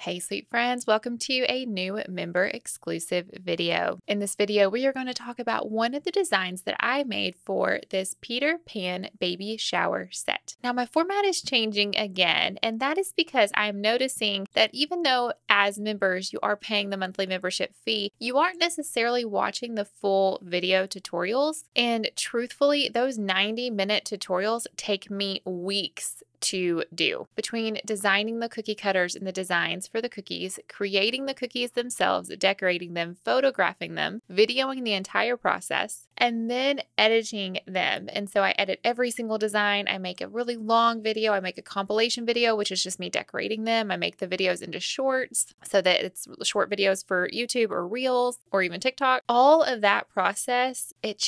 Hey sweet friends, welcome to a new member exclusive video. In this video, we are going to talk about one of the designs that I made for this Peter Pan baby shower set. Now my format is changing again, and that is because I'm noticing that even though as members you are paying the monthly membership fee, you aren't necessarily watching the full video tutorials. And truthfully, those 90-minute tutorials take me weeks to do. Between designing the cookie cutters and the designs for the cookies, creating the cookies themselves, decorating them, photographing them, videoing the entire process, and then editing them. And so I edit every single design. I make a really long video. I make a compilation video, which is just me decorating them. I make the videos into shorts so that it's short videos for YouTube or Reels or even TikTok. All of that process, it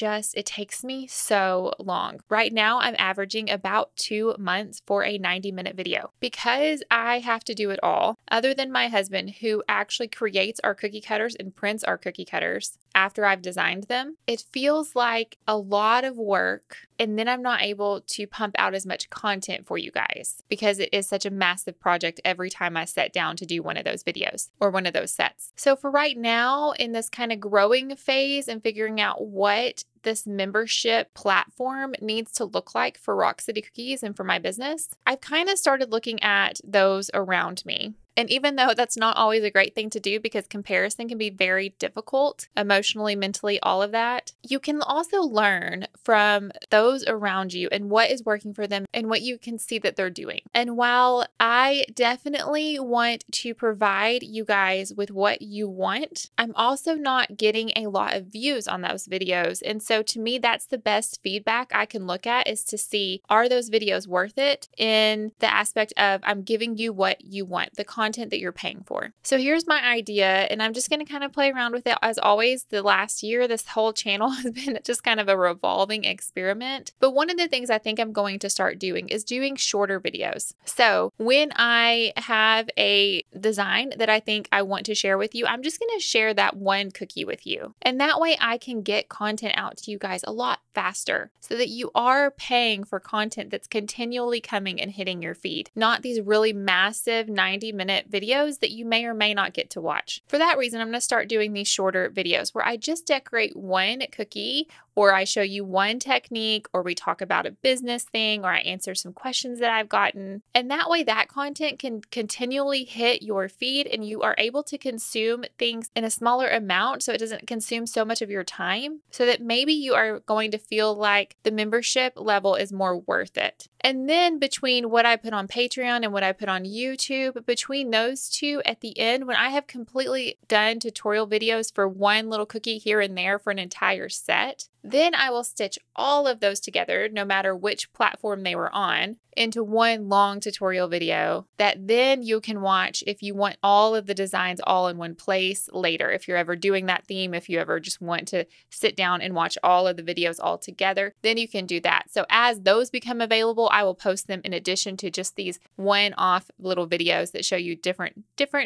takes me so long. Right now, I'm averaging about 2 months for a 90-minute video because I have to do it all. Other than my husband, who actually creates our cookie cutters and prints our cookie cutters after I've designed them, it feels like a lot of work, and then I'm not able to pump out as much content for you guys because it is such a massive project every time I sit down to do one of those videos or one of those sets. So for right now, in this kind of growing phase and figuring out what this membership platform needs to look like for Rock City Cookies and for my business, I've kind of started looking at those around me. And even though that's not always a great thing to do because comparison can be very difficult, emotionally, mentally, all of that, you can also learn from those around you and what is working for them and what you can see that they're doing. And while I definitely want to provide you guys with what you want, I'm also not getting a lot of views on those videos. And so to me, that's the best feedback I can look at, is to see, are those videos worth it in the aspect of I'm giving you what you want, the content that you're paying for. So here's my idea, and I'm just going to kind of play around with it. As always, the last year, this whole channel has been just kind of a revolving experiment. But one of the things I think I'm going to start doing is doing shorter videos. So when I have a design that I think I want to share with you, I'm just going to share that one cookie with you. And that way I can get content out to you guys a lot faster so that you are paying for content that's continually coming and hitting your feed, not these really massive 90-minute videos that you may or may not get to watch. For that reason, I'm going to start doing these shorter videos where I just decorate one cookie, or I show you one technique, or we talk about a business thing, or I answer some questions that I've gotten. And that way that content can continually hit your feed and you are able to consume things in a smaller amount so it doesn't consume so much of your time, so that maybe you are going to feel like the membership level is more worth it. And then between what I put on Patreon and what I put on YouTube, between those two at the end, when I have completely done tutorial videos for one little cookie here and there for an entire set, then I will stitch all of those together, no matter which platform they were on, into one long tutorial video that then you can watch if you want all of the designs all in one place later. If you're ever doing that theme, if you ever just want to sit down and watch all of the videos all together, then you can do that. So as those become available, I will post them in addition to just these one-off little videos that show you different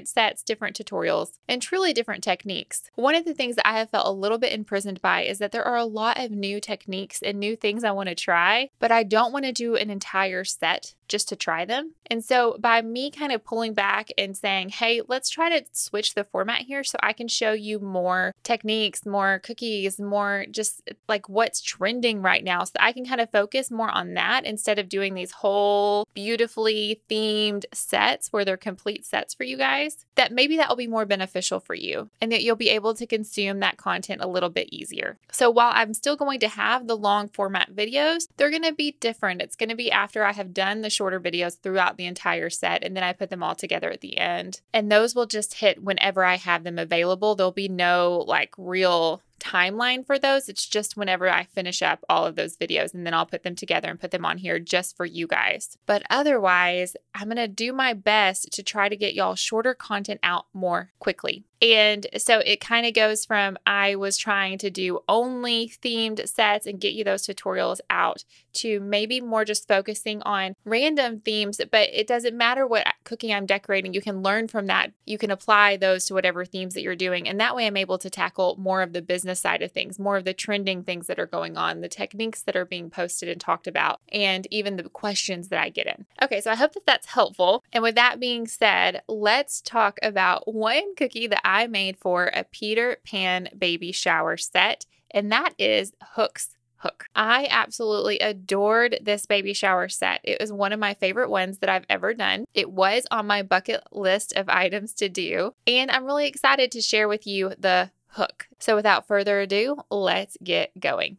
sets, different tutorials, and truly different techniques. One of the things that I have felt a little bit imprisoned by is that there are a lot of new techniques and new things I want to try, but I don't want to do an entire set just to try them. And so by me kind of pulling back and saying, hey, let's try to switch the format here so I can show you more techniques, more cookies, more just like what's trending right now, so that I can kind of focus more on that instead of doing these whole beautifully themed sets where they're complete sets for you guys, that maybe that will be more beneficial for you and that you'll be able to consume that content a little bit easier. So while I'm still going to have the long format videos, they're going to be different. It's going to be after I have done the shorter videos throughout the entire set, and then I put them all together at the end. And those will just hit whenever I have them available. There'll be no like real timeline for those. It's just whenever I finish up all of those videos, and then I'll put them together and put them on here just for you guys. But otherwise, I'm going to do my best to try to get y'all shorter content out more quickly. And so it kind of goes from I was trying to do only themed sets and get you those tutorials out to maybe more just focusing on random themes, but it doesn't matter what cookie I'm decorating. You can learn from that. You can apply those to whatever themes that you're doing. And that way I'm able to tackle more of the business business side of things, more of the trending things that are going on, the techniques that are being posted and talked about, and even the questions that I get in. Okay, so I hope that that's helpful. And with that being said, let's talk about one cookie that I made for a Peter Pan baby shower set, and that is Hook's Hook. I absolutely adored this baby shower set. It was one of my favorite ones that I've ever done. It was on my bucket list of items to do, and I'm really excited to share with you the hook. So without further ado, let's get going.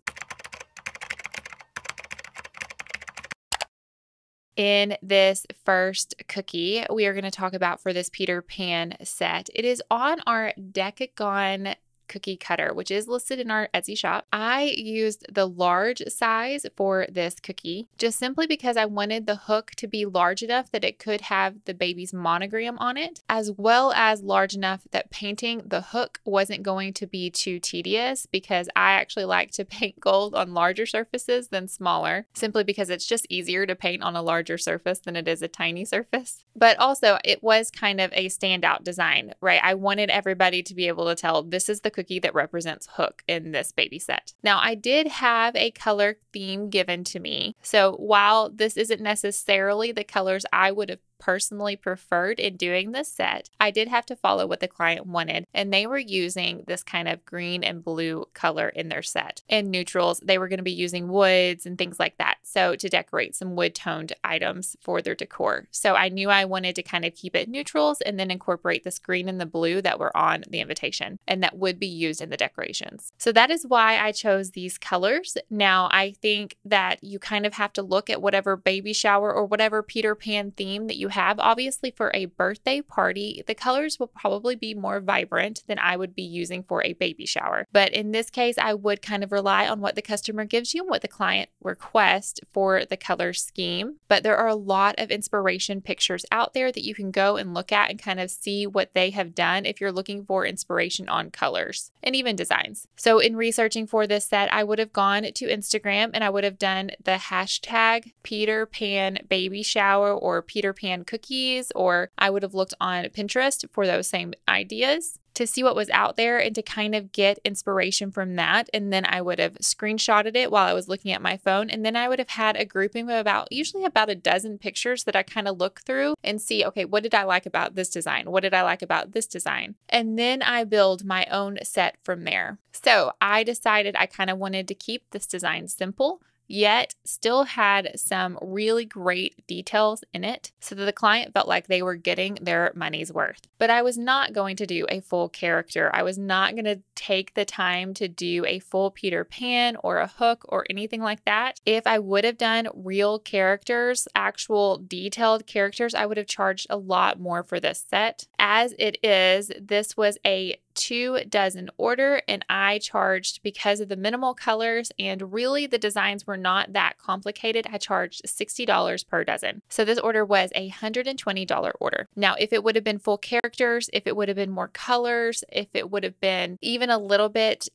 In this first cookie, we are going to talk about for this Peter Pan set. It is on our decagon cookie cutter, which is listed in our Etsy shop. I used the large size for this cookie just simply because I wanted the hook to be large enough that it could have the baby's monogram on it, as well as large enough that painting the hook wasn't going to be too tedious, because I actually like to paint gold on larger surfaces than smaller, simply because it's just easier to paint on a larger surface than it is a tiny surface. But also it was kind of a standout design, right? I wanted everybody to be able to tell this is the cookie that represents Hook in this baby set. Now, I did have a color theme given to me. So while this isn't necessarily the colors I would have personally preferred in doing this set, I did have to follow what the client wanted, and they were using this kind of green and blue color in their set. And neutrals, they were going to be using woods and things like that, so to decorate some wood toned items for their decor. So I knew I wanted to kind of keep it neutrals and then incorporate this green and the blue that were on the invitation and that would be used in the decorations. So that is why I chose these colors. Now, I think that you kind of have to look at whatever baby shower or whatever Peter Pan theme that you have. Obviously, for a birthday party, the colors will probably be more vibrant than I would be using for a baby shower. But in this case, I would kind of rely on what the customer gives you and what the client requests for the color scheme. But there are a lot of inspiration pictures out there that you can go and look at and kind of see what they have done if you're looking for inspiration on colors and even designs. So in researching for this set, I would have gone to Instagram and I would have done the hashtag Peter Pan baby shower or Peter Pan cookies, or I would have looked on Pinterest for those same ideas to see what was out there and to kind of get inspiration from that. And then I would have screenshotted it while I was looking at my phone. And then I would have had a grouping of usually about a dozen pictures that I kind of look through and see, okay, what did I like about this design? What did I like about this design? And then I build my own set from there. So I decided I kind of wanted to keep this design simple, yet still had some really great details in it so that the client felt like they were getting their money's worth. But I was not going to do a full character. I was not going to take the time to do a full Peter Pan or a Hook or anything like that. If I would have done real characters, actual detailed characters, I would have charged a lot more for this set. As it is, this was a 2 dozen order, and I charged, because of the minimal colors and really the designs were not that complicated, I charged $60 per dozen. So this order was a $120 order. Now, if it would have been full characters, if it would have been more colors, if it would have been even a little bit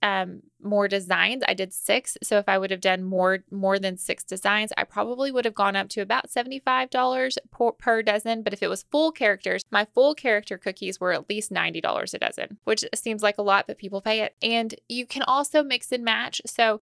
more designs, I did 6. So if I would have done more than 6 designs, I probably would have gone up to about $75 per dozen. But if it was full characters, my full character cookies were at least $90 a dozen, which seems like a lot, but people pay it. And you can also mix and match. So,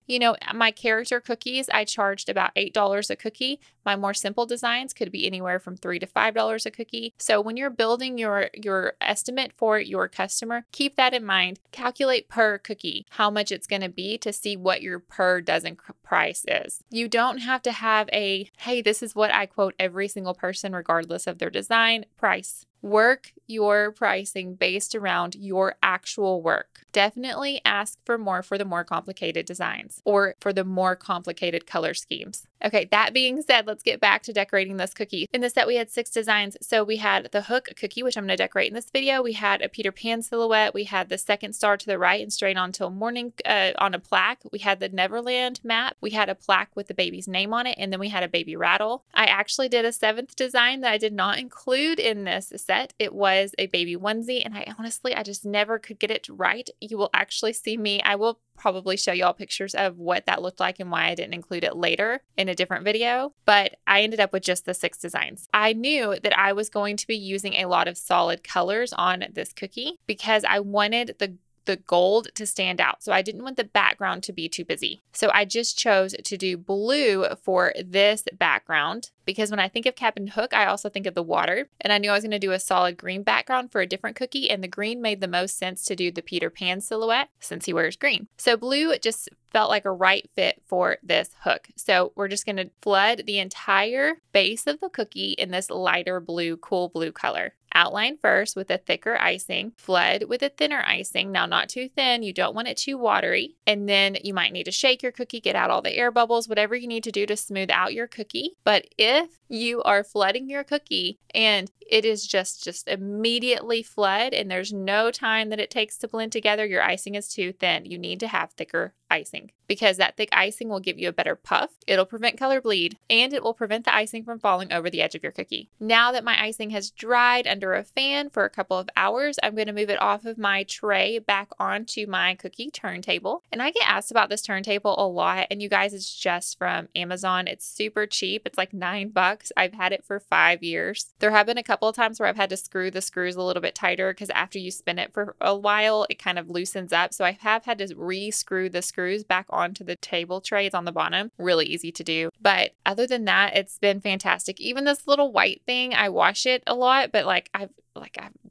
my character cookies, I charged about $8 a cookie. My more simple designs could be anywhere from $3 to $5 a cookie. So when you're building your estimate for your customer, keep that in mind. Calculate per cookie how much it's going to be to see what your per dozen price is. You don't have to have a, hey, this is what I quote every single person regardless of their design price. Work your pricing based around your actual work. Definitely ask for more for the more complicated designs or for the more complicated color schemes. Okay, that being said, let's get back to decorating this cookie. In the set, we had 6 designs. So we had the Hook cookie, which I'm going to decorate in this video. We had a Peter Pan silhouette. We had the second star to the right and straight on till morning on a plaque. We had the Neverland map. We had a plaque with the baby's name on it. And then we had a baby rattle. I actually did a 7th design that I did not include in this set. It was a baby onesie. And I just never could get it right. You will actually see me. I will probably show y'all pictures of what that looked like and why I didn't include it later in a different video, but I ended up with just the 6 designs. I knew that I was going to be using a lot of solid colors on this cookie because I wanted the the gold to stand out. So I didn't want the background to be too busy. So I just chose to do blue for this background because when I think of Captain Hook, I also think of the water. And I knew I was going to do a solid green background for a different cookie, and the green made the most sense to do the Peter Pan silhouette since he wears green. So blue just felt like a right fit for this hook. So we're just going to flood the entire base of the cookie in this lighter blue, cool blue color. Outline first with a thicker icing, flood with a thinner icing. Now, not too thin. You don't want it too watery. And then you might need to shake your cookie, get out all the air bubbles, whatever you need to do to smooth out your cookie. But if you are flooding your cookie and it is just immediately flood and there's no time that it takes to blend together, your icing is too thin. You need to have thicker icing because that thick icing will give you a better puff. It'll prevent color bleed and it will prevent the icing from falling over the edge of your cookie. Now that my icing has dried under a fan for a couple of hours, I'm going to move it off of my tray back onto my cookie turntable. And I get asked about this turntable a lot, and you guys, it's just from Amazon. It's super cheap. It's like $9. I've had it for 5 years. There have been a couple of times where I've had to screw the screws a little bit tighter because after you spin it for a while, it kind of loosens up. So I have had to re-screw the screws back onto the table tray. It's on the bottom. Really easy to do. But other than that, it's been fantastic. Even this little white thing, I wash it a lot, but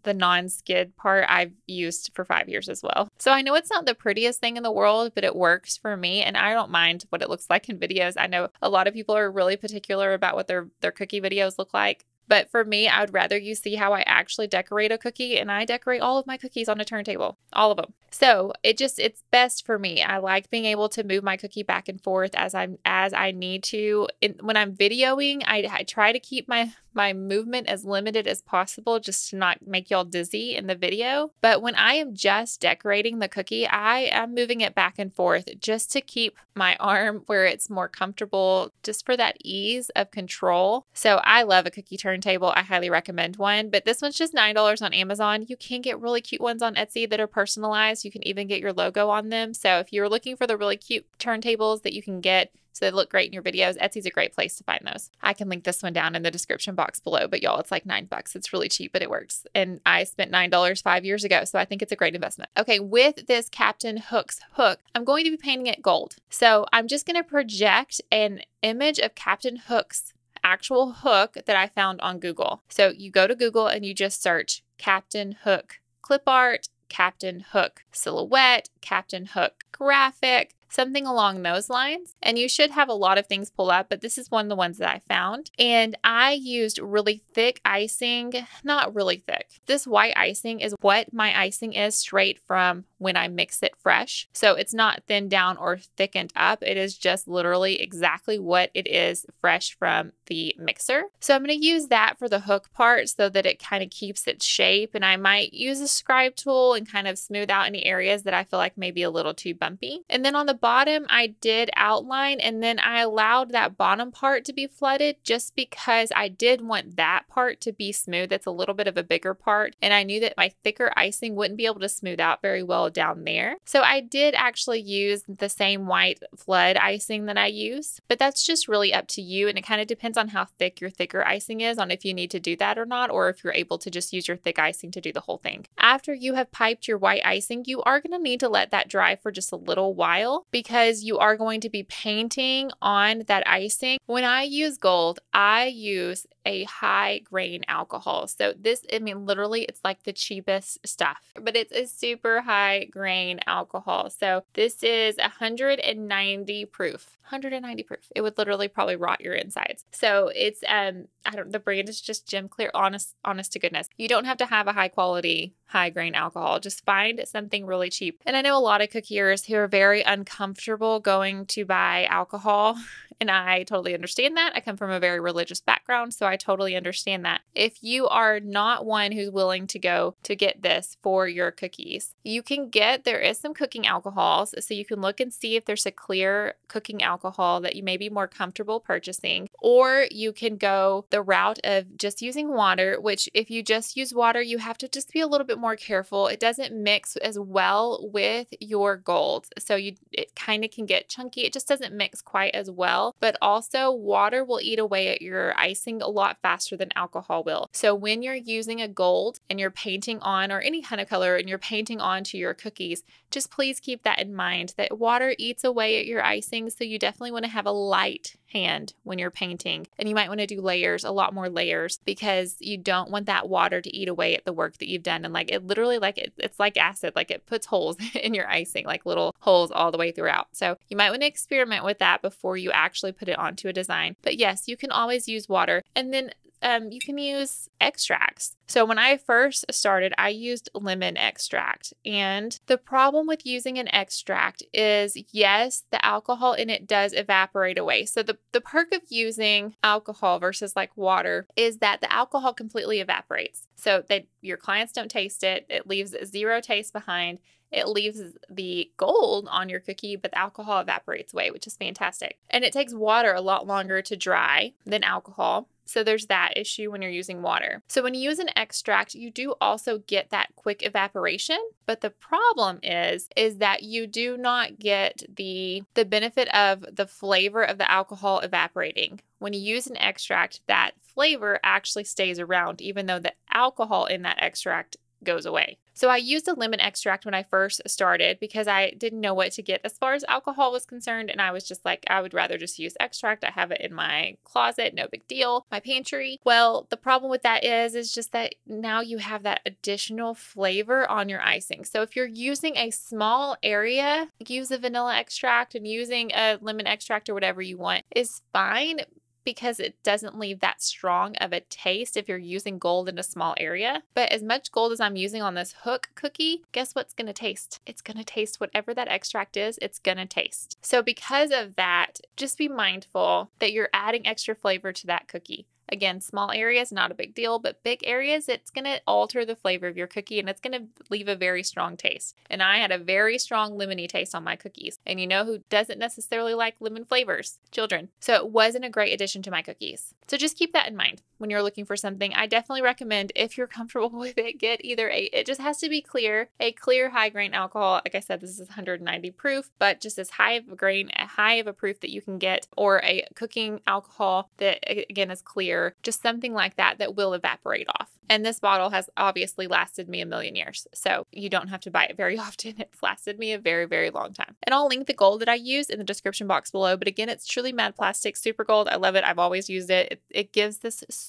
the non-skid part I've used for 5 years as well. So I know it's not the prettiest thing in the world, but it works for me and I don't mind what it looks like in videos. I know a lot of people are really particular about what their cookie videos look like. But for me, I would rather you see how I actually decorate a cookie, and I decorate all of my cookies on a turntable, all of them. So it's best for me. I like being able to move my cookie back and forth as I need to. When I'm videoing, I try to keep my movement as limited as possible just to not make y'all dizzy in the video. But when I am just decorating the cookie, I am moving it back and forth just to keep my arm where it's more comfortable, just for that ease of control. So I love a cookie turntable. I highly recommend one, but this one's just $9 on Amazon. You can get really cute ones on Etsy that are personalized. You can even get your logo on them. So if you're looking for the really cute turntables that you can get so they look great in your videos, Etsy's a great place to find those. I can link this one down in the description box below, but y'all, it's like $9. It's really cheap, but it works. And I spent $9 5 years ago, so I think it's a great investment. Okay, with this Captain Hook's hook, I'm going to be painting it gold. So I'm just going to project an image of Captain Hook's actual hook that I found on Google. So you go to Google and you just search Captain Hook clip art, Captain Hook silhouette, Captain Hook graphic, something along those lines. And you should have a lot of things pull up, but this is one of the ones that I found. And I used really thick icing, not really thick. This white icing is what my icing is straight from when I mix it fresh. So it's not thinned down or thickened up. It is just literally exactly what it is fresh from the mixer. So I'm going to use that for the hook part so that it kind of keeps its shape. And I might use a scribe tool and kind of smooth out any areas that I feel like maybe a little too bumpy. And then on the bottom, I did outline, and then I allowed that bottom part to be flooded just because I did want that part to be smooth. It's a little bit of a bigger part, and I knew that my thicker icing wouldn't be able to smooth out very well down there. So I did actually use the same white flood icing that I use, but that's just really up to you, and it kind of depends on how thick your thicker icing is, on if you need to do that or not, or if you're able to just use your thick icing to do the whole thing. After you have piped your white icing, you are going to need to let that dry for just a little while, because you are going to be painting on that icing. When I use gold, I use a high grain alcohol. So this, I mean, literally it's like the cheapest stuff, but it's a super high grain alcohol. So this is 190 proof. 190 proof. It would literally probably rot your insides. So it's, the brand is just Gem Clear, honest to goodness. You don't have to have a high quality, high grain alcohol. Just find something really cheap. And I know a lot of cookiers who are very uncomfortable going to buy alcohol, and I totally understand that. I come from a very religious background, so I totally understand that. If you are not one who's willing to go to get this for your cookies, there is some cooking alcohols, so you can look and see if there's a clear cooking alcohol alcohol that you may be more comfortable purchasing, or you can go the route of just using water, which if you just use water, you have to just be a little bit more careful. It doesn't mix as well with your gold. So it kind of can get chunky. It just doesn't mix quite as well. But also water will eat away at your icing a lot faster than alcohol will. So when you're using a gold and you're painting on, or any kind of color, and you're painting onto your cookies, just please keep that in mind that water eats away at your icing. So you definitely want to have a light hand when you're painting, and you might want to do layers, a lot more layers, because you don't want that water to eat away at the work that you've done. And like it literally, like it's like acid, like it puts holes in your icing, like little holes all the way throughout. So you might want to experiment with that before you actually put it onto a design. But yes, you can always use water. And then you can use extracts. So when I first started, I used lemon extract. And the problem with using an extract is, yes, the alcohol in it does evaporate away. So the perk of using alcohol versus like water is that the alcohol completely evaporates. So that your clients don't taste it. It leaves 0 taste behind. It leaves the gold on your cookie, but the alcohol evaporates away, which is fantastic. And it takes water a lot longer to dry than alcohol. So there's that issue when you're using water. So when you use an extract, you do also get that quick evaporation. But the problem is that you do not get the benefit of the flavor of the alcohol evaporating. When you use an extract, that flavor actually stays around, even though the alcohol in that extract goes away. So I used a lemon extract when I first started because I didn't know what to get as far as alcohol was concerned. And I was just like, I would rather just use extract. I have it in my closet, no big deal, my pantry. Well, the problem with that is just that now you have that additional flavor on your icing. So if you're using a small area, use a vanilla extract, and using a lemon extract or whatever you want is fine, because it doesn't leave that strong of a taste if you're using gold in a small area. But as much gold as I'm using on this hook cookie, guess what's going to taste? It's going to taste whatever that extract is, it's going to taste. So because of that, just be mindful that you're adding extra flavor to that cookie. Again, small areas, not a big deal, but big areas, it's going to alter the flavor of your cookie, and it's going to leave a very strong taste. And I had a very strong lemony taste on my cookies. And you know who doesn't necessarily like lemon flavors? Children. So it wasn't a great addition to my cookies. So just keep that in mind when you're looking for something. I definitely recommend, if you're comfortable with it, get either it just has to be clear, a clear high grain alcohol. Like I said, this is 190 proof, but just as high of a grain, high of a proof that you can get, or a cooking alcohol that again is clear. Just something like that will evaporate off. And this bottle has obviously lasted me a million years. So you don't have to buy it very often. It's lasted me a very, very long time. And I'll link the gold that I use in the description box below. But again, it's truly matte plastic, super gold. I love it. I've always used it. It gives this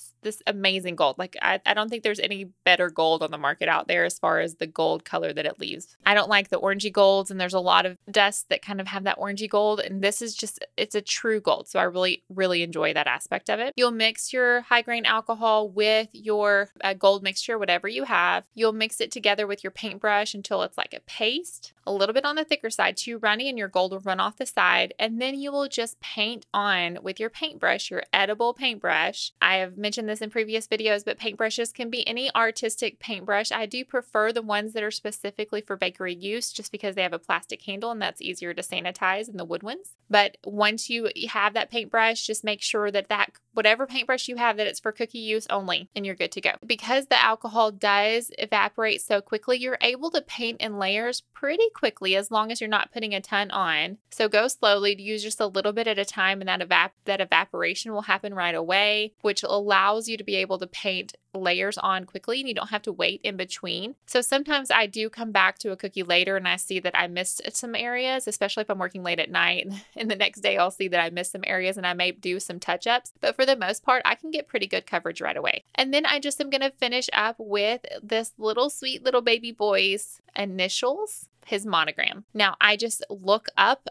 amazing gold. Like I don't think there's any better gold on the market out there as far as the gold color that it leaves. I don't like the orangey golds, and there's a lot of dusts that kind of have that orangey gold. And this is just, it's a true gold. So I really, really enjoy that aspect of it. You'll mix your high grain alcohol with your gold mixture, whatever you have. You'll mix it together with your paintbrush until it's like a paste, a little bit on the thicker side, too runny, and your gold will run off the side. And then you will just paint on with your paintbrush, your edible paintbrush. I have mentioned this in previous videos, but paintbrushes can be any artistic paintbrush. I do prefer the ones that are specifically for bakery use, just because they have a plastic handle and that's easier to sanitize than the wood ones. But once you have that paintbrush, just make sure that whatever paintbrush you have, that it's for cookie use only, and you're good to go. Because the alcohol does evaporate so quickly, you're able to paint in layers pretty quickly as long as you're not putting a ton on. So go slowly, use just a little bit at a time, and that evaporation will happen right away, which allows you to be able to paint layers on quickly, and you don't have to wait in between. So sometimes I do come back to a cookie later and I see that I missed some areas, especially if I'm working late at night, and the next day I'll see that I missed some areas and I may do some touch-ups. But for the most part, I can get pretty good coverage right away. And then I just am going to finish up with this little sweet little baby boy's initials, his monogram. Now I just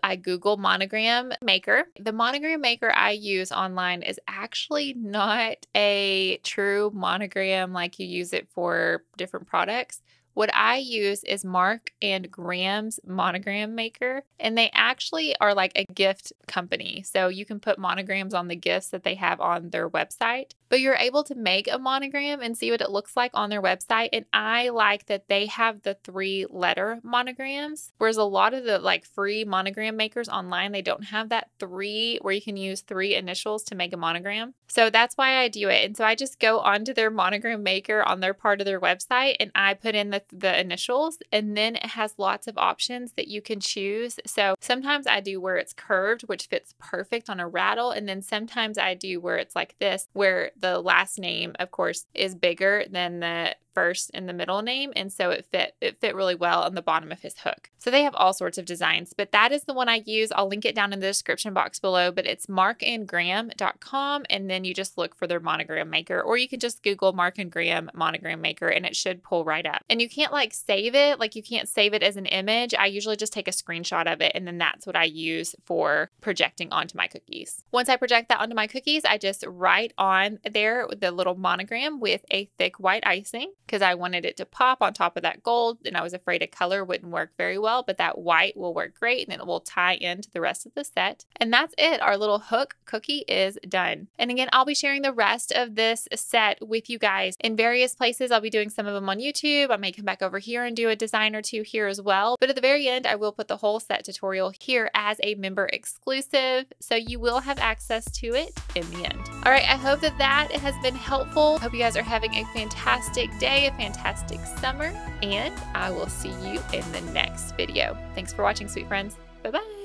I Google monogram maker. The monogram maker I use online is actually not a true monogram like you use it for different products. What I use is Mark and Graham's monogram maker, and they actually are like a gift company. So you can put monograms on the gifts that they have on their website, but you're able to make a monogram and see what it looks like on their website. And I like that they have the 3-letter monograms, whereas a lot of the like free monogram makers online, they don't have that 3 where you can use 3 initials to make a monogram. So that's why I do it. And so I just go onto their monogram maker on their part of their website and I put in the initials, and then it has lots of options that you can choose. So sometimes I do where it's curved, which fits perfect on a rattle. And then sometimes I do where it's like this, where the last name, of course, is bigger than the first and the middle name, and so it fit really well on the bottom of his hook. So they have all sorts of designs, but that is the one I use. I'll link it down in the description box below, but it's markandgraham.com, and then you just look for their monogram maker, or you can just Google Mark and Graham monogram maker and it should pull right up. And you can't like save it, like you can't save it as an image. I usually just take a screenshot of it, and then that's what I use for projecting onto my cookies. Once I project that onto my cookies, I just write on there the little monogram with a thick white icing, because I wanted it to pop on top of that gold, and I was afraid a color wouldn't work very well, but that white will work great and it will tie into the rest of the set. And that's it. Our little hook cookie is done. And again, I'll be sharing the rest of this set with you guys in various places. I'll be doing some of them on YouTube. I may come back over here and do a design or two here as well. But at the very end, I will put the whole set tutorial here as a member exclusive, so you will have access to it in the end. All right, I hope that has been helpful. I hope you guys are having a fantastic day, a fantastic summer, and I will see you in the next video. Thanks for watching, sweet friends. Bye-bye.